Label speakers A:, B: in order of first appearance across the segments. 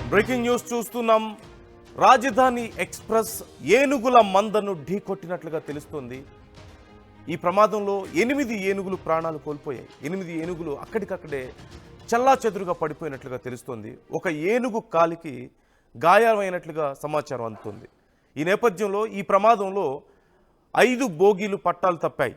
A: Breaking news చూస్తున్నాం. రాజధాని express ఏనుగుల మందను ఢీకొట్టినట్లుగా తెలుస్తోంది. ఈ ప్రమాదంలో 8 ఏనుగులు ప్రాణాలు కోల్పోయాయి. 8 ఏనుగులు అక్కడికక్కడే చెల్లాచెదురుగా పడిపోయినట్లుగా తెలుస్తోంది. ఒక ఏనుగు కాలికి గాయమైనట్లుగా సమాచారం అందుతుంది. ఈ నేపథ్యంలో ఈ ప్రమాదంలో 5 బోగీలు పట్టాలు తప్పాయి.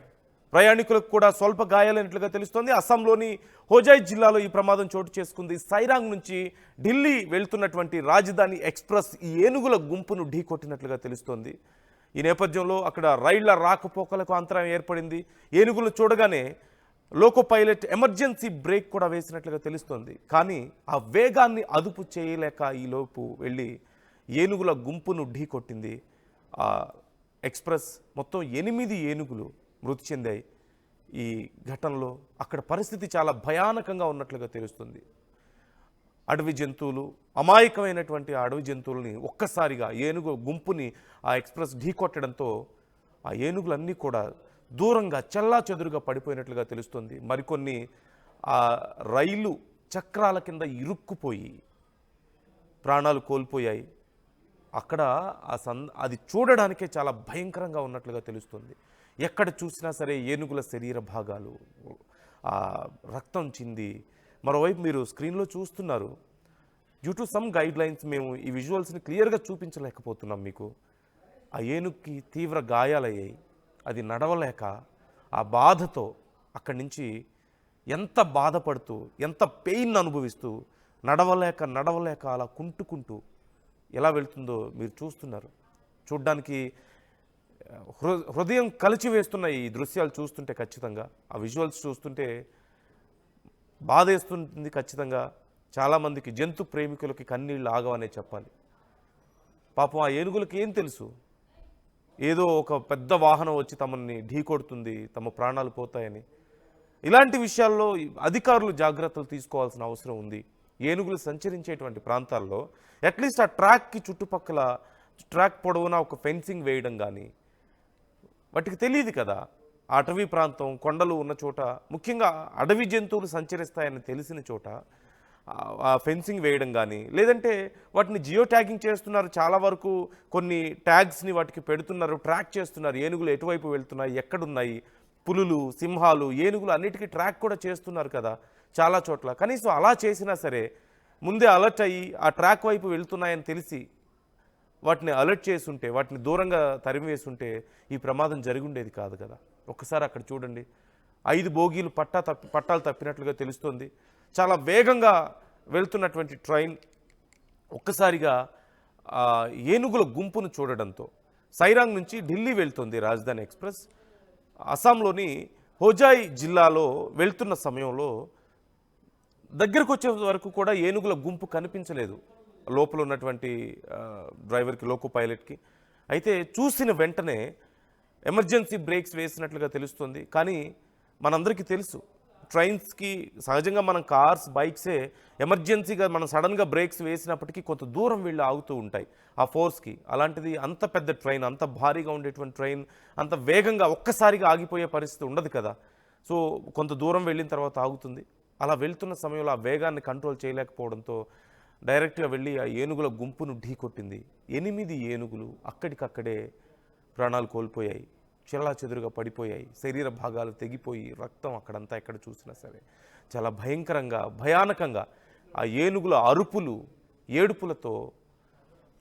A: ప్రయాణికులకు కూడా స్వల్ప గాయాలైనట్లుగా తెలుస్తోంది. అస్సాంలోని హోజాయ్ జిల్లాలో ఈ ప్రమాదం చోటు చేసుకుంది. సైరాంగ్ నుంచి ఢిల్లీ వెళ్తున్నటువంటి రాజధాని ఎక్స్ప్రెస్ ఈ ఏనుగుల గుంపును ఢీకొట్టినట్లుగా తెలుస్తోంది. ఈ నేపథ్యంలో అక్కడ రైళ్ల రాకపోకలకు అంతరాయం ఏర్పడింది. ఏనుగులు చూడగానే లోకో పైలట్ ఎమర్జెన్సీ బ్రేక్ కూడా వేసినట్లుగా తెలుస్తోంది. కానీ ఆ వేగాన్ని అదుపు చేయలేక ఈలోపు వెళ్ళి ఏనుగుల గుంపును ఢీకొట్టింది. ఆ ఎక్స్ప్రెస్ మొత్తం 8 ఏనుగులు మృతి చెందాయి. ఈ ఘటనలో అక్కడ పరిస్థితి చాలా భయానకంగా ఉన్నట్లుగా తెలుస్తుంది. అడవి జంతువులు, అమాయకమైనటువంటి అడవి జంతువులని ఒక్కసారిగా ఏనుగు గుంపుని ఆ ఎక్స్ప్రెస్ ఢీకొట్టడంతో ఆ ఏనుగులన్నీ కూడా దూరంగా చెల్లాచెదురుగా పడిపోయినట్లుగా తెలుస్తుంది. మరికొన్ని ఆ రైలు చక్రాల కింద ఇరుక్కుపోయి ప్రాణాలు కోల్పోయాయి. అక్కడ అది చూడడానికే చాలా భయంకరంగా ఉన్నట్లుగా తెలుస్తుంది. ఎక్కడ చూసినా సరే ఏనుగుల శరీర భాగాలు, రక్తం చింది. మరోవైపు మీరు స్క్రీన్లో చూస్తున్నారు. Due to some guide lines మేము ఈ విజువల్స్ని క్లియర్గా చూపించలేకపోతున్నాం మీకు. ఆ ఏనుగుకి తీవ్ర గాయాలయ్యాయి. అది నడవలేక ఆ బాధతో అక్కడి నుంచి ఎంత బాధపడుతూ, ఎంత పెయిన్ అనుభవిస్తూ నడవలేక అలా కుంటుకుంటూ ఎలా వెళ్తుందో మీరు చూస్తున్నారు. చూడ్డానికి హృదయం కలిచివేస్తున్న ఈ దృశ్యాలు చూస్తుంటే ఖచ్చితంగా, ఆ విజువల్స్ చూస్తుంటే బాధేస్తుంది ఖచ్చితంగా. చాలామందికి, జంతు ప్రేమికులకి కన్నీళ్ళు ఆగవనే చెప్పాలి. పాపం ఆ ఏనుగులకి ఏం తెలుసు, ఏదో ఒక పెద్ద వాహనం వచ్చి తమని ఢీకొడుతుంది, తమ ప్రాణాలు పోతాయని. ఇలాంటి విషయాల్లో అధికారులు జాగ్రత్తలు తీసుకోవాల్సిన అవసరం ఉంది. ఏనుగులు సంచరించేటువంటి ప్రాంతాల్లో అట్లీస్ట్ ఆ ట్రాక్కి చుట్టుపక్కల ట్రాక్ పొడవునా ఒక ఫెన్సింగ్ వేయడం కానీ, వాటికి తెలియదు కదా. అటవీ ప్రాంతం, కొండలు ఉన్న చోట, ముఖ్యంగా అడవి జంతువులు సంచరిస్తాయని తెలిసిన చోట ఆ ఫెన్సింగ్ వేయడం కానీ, లేదంటే వాటిని జియో ట్యాగింగ్ చేస్తున్నారు. చాలా వరకు కొన్ని ట్యాగ్స్ని వాటికి పెడుతున్నారు, ట్రాక్ చేస్తున్నారు. ఏనుగులు ఎటువైపు వెళ్తున్నాయి, ఎక్కడున్నాయి, పులులు, సింహాలు, ఏనుగులు అన్నిటికీ ట్రాక్ కూడా చేస్తున్నారు కదా చాలా చోట్ల. కనీసం అలా చేసినా సరే ముందే అలర్ట్ అయ్యి ఆ ట్రాక్ వైపు వెళ్తున్నాయని తెలిసి వాటిని అలర్ట్ చేసుంటే, వాటిని దూరంగా తరిమివేస్తుంటే ఈ ప్రమాదం జరిగి ఉండేది కాదు కదా. ఒక్కసారి అక్కడ చూడండి. 5 బోగీలు పట్టాలు తప్పినట్లుగా తెలుస్తోంది. చాలా వేగంగా వెళ్తున్నటువంటి ట్రైన్ ఒక్కసారిగా ఏనుగుల గుంపును చూడడంతో, సైరాంగ్ నుంచి ఢిల్లీ వెళ్తుంది రాజధాని ఎక్స్ప్రెస్. అస్సాంలోని హోజాయ్ జిల్లాలో వెళ్తున్న సమయంలో దగ్గరకు వచ్చే వరకు కూడా ఏనుగుల గుంపు కనిపించలేదు లోపల ఉన్నటువంటి డ్రైవర్కి, లోకో పైలట్కి. అయితే చూసిన వెంటనే ఎమర్జెన్సీ బ్రేక్స్ వేసినట్లుగా తెలుస్తుంది. కానీ మనందరికీ తెలుసు, ట్రైన్స్కి సహజంగా మనం కార్స్, బైక్సే ఎమర్జెన్సీగా మనం సడన్గా బ్రేక్స్ వేసినప్పటికీ కొంత దూరం వెళ్ళి ఆగుతూ ఉంటాయి ఆ ఫోర్స్కి. అలాంటిది అంత పెద్ద ట్రైన్, అంత భారీగా ఉండేటువంటి ట్రైన్ అంత వేగంగా ఒక్కసారిగా ఆగిపోయే పరిస్థితి ఉండదు కదా. సో కొంత దూరం వెళ్ళిన తర్వాత ఆగుతుంది. అలా వెళ్తున్న సమయంలో ఆ వేగాన్ని కంట్రోల్ చేయలేకపోవడంతో డైరెక్ట్గా వెళ్ళి ఆ ఏనుగుల గుంపును ఢీకొట్టింది. 8 ఏనుగులు అక్కడికక్కడే ప్రాణాలు కోల్పోయాయి, చెల్లాచెదురుగా పడిపోయాయి. శరీర భాగాలు తెగిపోయి రక్తం అక్కడంతా ఎక్కడ చూసినా సరే చాలా భయంకరంగా, భయానకంగా ఆ ఏనుగుల అరుపులు, ఏడుపులతో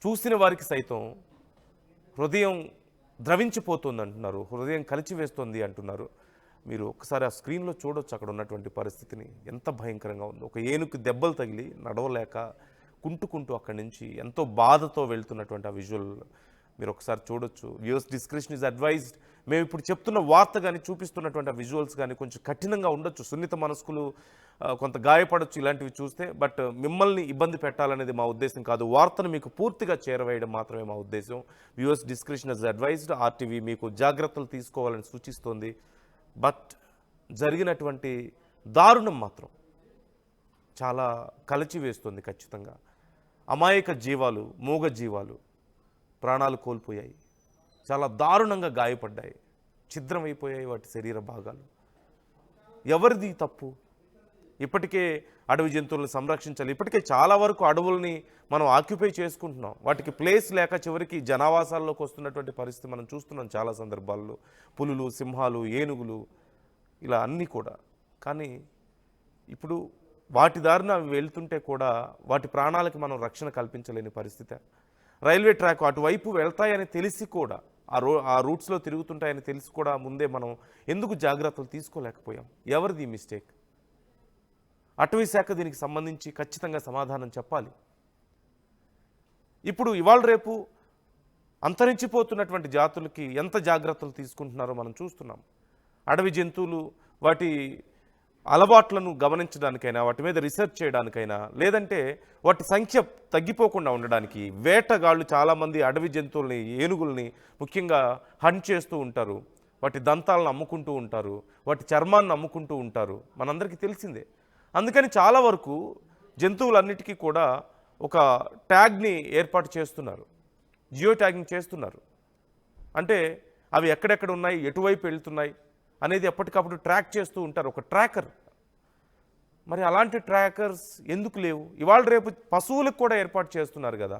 A: చూసిన వారికి సైతం హృదయం ద్రవించిపోతుంది అంటున్నారు, హృదయం కలిచివేస్తుంది అంటున్నారు. మీరు ఒక్కసారి ఆ స్క్రీన్లో చూడొచ్చు అక్కడ ఉన్నటువంటి పరిస్థితిని, ఎంత భయంకరంగా ఉంది. ఒక ఏనుగుకి దెబ్బలు తగిలి నడవలేక కుంటుకుంటూ అక్కడి నుంచి ఎంతో బాధతో వెళ్తున్నటువంటి ఆ విజువల్ మీరు ఒకసారి చూడొచ్చు. Viewers description is advised. మేము ఇప్పుడు చెప్తున్న వార్త కానీ, చూపిస్తున్నటువంటి ఆ విజువల్స్ కానీ కొంచెం కఠినంగా ఉండొచ్చు. సున్నిత మనస్కులు కొంత గాయపడవచ్చు ఇలాంటివి చూస్తే. బట్ మిమ్మల్ని ఇబ్బంది పెట్టాలనేది మా ఉద్దేశం కాదు. వార్తను మీకు పూర్తిగా చేరవేయడం మాత్రమే మా ఉద్దేశం. Viewers description is advised. RTV మీకు జాగ్రత్తలు తీసుకోవాలని సూచిస్తోంది. బట్ జరిగినటువంటి దారుణం మాత్రం చాలా కలిచివేస్తుంది ఖచ్చితంగా. అమాయక జీవాలు, మూగ జీవాలు ప్రాణాలు కోల్పోయాయి, చాలా దారుణంగా గాయపడ్డాయి, ఛిద్రమైపోయాయి వాటి శరీర భాగాలు. ఎవరిది తప్పు? ఇప్పటికే అడవి జంతువులను సంరక్షించాలి. ఇప్పటికే చాలా వరకు అడవుల్ని మనం ఆక్యుపై చేసుకుంటున్నాం. వాటికి ప్లేస్ లేక చివరికి జనావాసాల్లోకి వస్తున్నటువంటి పరిస్థితి మనం చూస్తున్నాం చాలా సందర్భాల్లో. పులులు, సింహాలు, ఏనుగులు ఇలా అన్నీ కూడా. కానీ ఇప్పుడు వాటి దారిన అవి వెళ్తుంటే కూడా వాటి ప్రాణాలకి మనం రక్షణ కల్పించలేని పరిస్థితి. రైల్వే ట్రాక్ అటువైపు వెళ్తాయని తెలిసి కూడా ఆ రూట్స్లో తిరుగుతుంటాయని తెలిసి కూడా ముందే మనం ఎందుకు జాగ్రత్తలు తీసుకోలేకపోయాం? ఎవరిది మిస్టేక్? అటవీ శాఖ దీనికి సంబంధించి ఖచ్చితంగా సమాధానం చెప్పాలి. ఇప్పుడు ఇవాళ రేపు అంతరించిపోతున్నటువంటి జాతులకి ఎంత జాగ్రత్తలు తీసుకుంటున్నారో మనం చూస్తున్నాం. అడవి జంతువులు వాటి అలవాట్లను గమనించడానికైనా, వాటి మీద రీసెర్చ్ చేయడానికైనా, లేదంటే వాటి సంఖ్య తగ్గిపోకుండా ఉండడానికి వేటగాళ్ళు చాలామంది అడవి జంతువుల్ని, ఏనుగుల్ని ముఖ్యంగా హంట్ చేస్తూ ఉంటారు. వాటి దంతాలను అమ్ముకుంటూ ఉంటారు, వాటి చర్మాన్ని అమ్ముకుంటూ ఉంటారు, మనందరికీ తెలిసిందే. అందుకని చాలా వరకు జంతువులన్నిటికీ కూడా ఒక ట్యాగ్ని ఏర్పాటు చేస్తున్నారు, జియో ట్యాగింగ్ చేస్తున్నారు. అంటే అవి ఎక్కడెక్కడ ఉన్నాయి, ఎటువైపు వెళ్తున్నాయి అనేది ఎప్పటికప్పుడు ట్రాక్ చేస్తూ ఉంటారు, ఒక ట్రాకర్. మరి అలాంటి ట్రాకర్స్ ఎందుకు లేవు? ఇవాళ రేపు పశువులకు కూడా ఏర్పాటు చేస్తున్నారు కదా,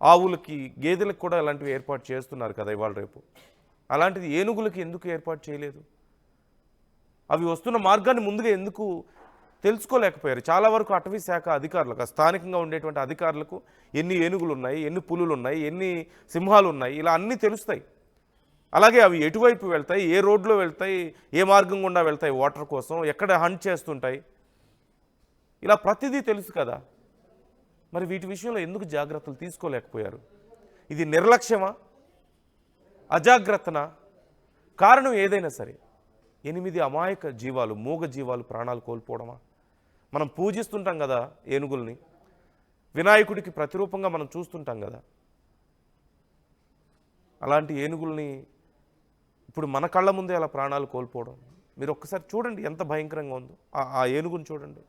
A: ఆవులకి, గేదెలకు కూడా అలాంటివి ఏర్పాటు చేస్తున్నారు కదా ఇవాళ రేపు. అలాంటిది ఏనుగులకి ఎందుకు ఏర్పాటు చేయలేదు? అవి వస్తున్న మార్గాన్ని ముందుగా ఎందుకు తెలుసుకోలేకపోయారు? చాలా వరకు అటవీ శాఖ అధికారులకు, స్థానికంగా ఉండేటువంటి అధికారులకు ఎన్ని ఏనుగులు ఉన్నాయి, ఎన్ని పులులు ఉన్నాయి, ఎన్ని సింహాలు ఉన్నాయి, ఇలా అన్నీ తెలుస్తాయి. అలాగే అవి ఎటువైపు వెళ్తాయి, ఏ రోడ్లో వెళ్తాయి, ఏ మార్గం గుండా వెళ్తాయి వాటర్ కోసం, ఎక్కడ హంట్ చేస్తుంటాయి, ఇలా ప్రతిదీ తెలుసు కదా. మరి వీటి విషయంలో ఎందుకు జాగ్రత్తలు తీసుకోలేకపోయారు? ఇది నిర్లక్ష్యమా, అజాగ్రత్తనా? కారణం ఏదైనా సరే 8 అమాయక జీవాలు, మూగ జీవాలు ప్రాణాలు కోల్పోవడమా? మనం పూజిస్తుంటాం కదా ఏనుగుల్ని, వినాయకుడికి ప్రతిరూపంగా మనం చూస్తుంటాం కదా. అలాంటి ఏనుగుల్ని ఇప్పుడు మన కళ్ళ ముందే అలా ప్రాణాలు కోల్పోవడం, మీరు ఒక్కసారి చూడండి ఎంత భయంకరంగా ఉందో. ఆ ఏనుగుని చూడండి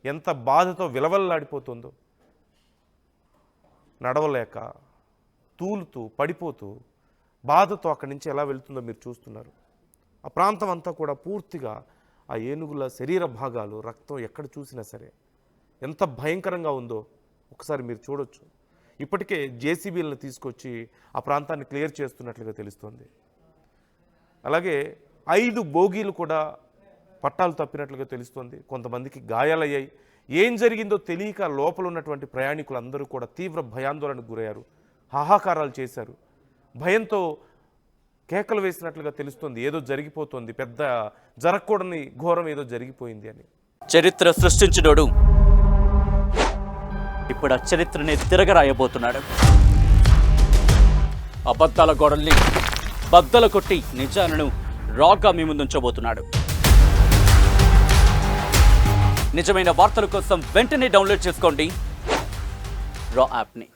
A: ఎంత బాధతో విలవల్లాడిపోతుందో, నడవలేక తూలుతూ పడిపోతూ బాధతో అక్కడి నుంచి ఎలా వెళ్తుందో మీరు చూస్తున్నారు. ఆ ప్రాంతం అంతా కూడా పూర్తిగా ఆ ఏనుగుల శరీర భాగాలు, రక్తం ఎక్కడ చూసినా సరే ఎంత భయంకరంగా ఉందో ఒకసారి మీరు చూడొచ్చు. ఇప్పటికే జేసీబీలను తీసుకొచ్చి ఆ ప్రాంతాన్ని క్లియర్ చేస్తున్నట్లుగా తెలుస్తోంది. అలాగే 5 బోగీలు కూడా పట్టాలు తప్పినట్లుగా తెలుస్తోంది. కొంతమందికి గాయాలయ్యాయి. ఏం జరిగిందో తెలియక లోపల ఉన్నటువంటి ప్రయాణికులందరూ కూడా తీవ్ర భయాందోళనకు గురయ్యారు, హాహాకారాలు చేశారు, భయంతో కేకలు వేసినట్లుగా తెలుస్తుంది. ఏదో జరిగిపోతుంది, పెద్ద జరగకూడని ఘోరం ఏదో జరిగిపోయింది అని.
B: చరిత్ర సృష్టించినోడు ఇప్పుడు ఆ చరిత్రని తిరగరాయబోతున్నాడు. అబద్ధాల గోడల్ని బద్దల కొట్టి నిజాలను రాగా మీ ముందుంచబోతున్నాడు. నిజమైన వార్తల కోసం వెంటనే డౌన్లోడ్ చేసుకోండి రా యాప్ని.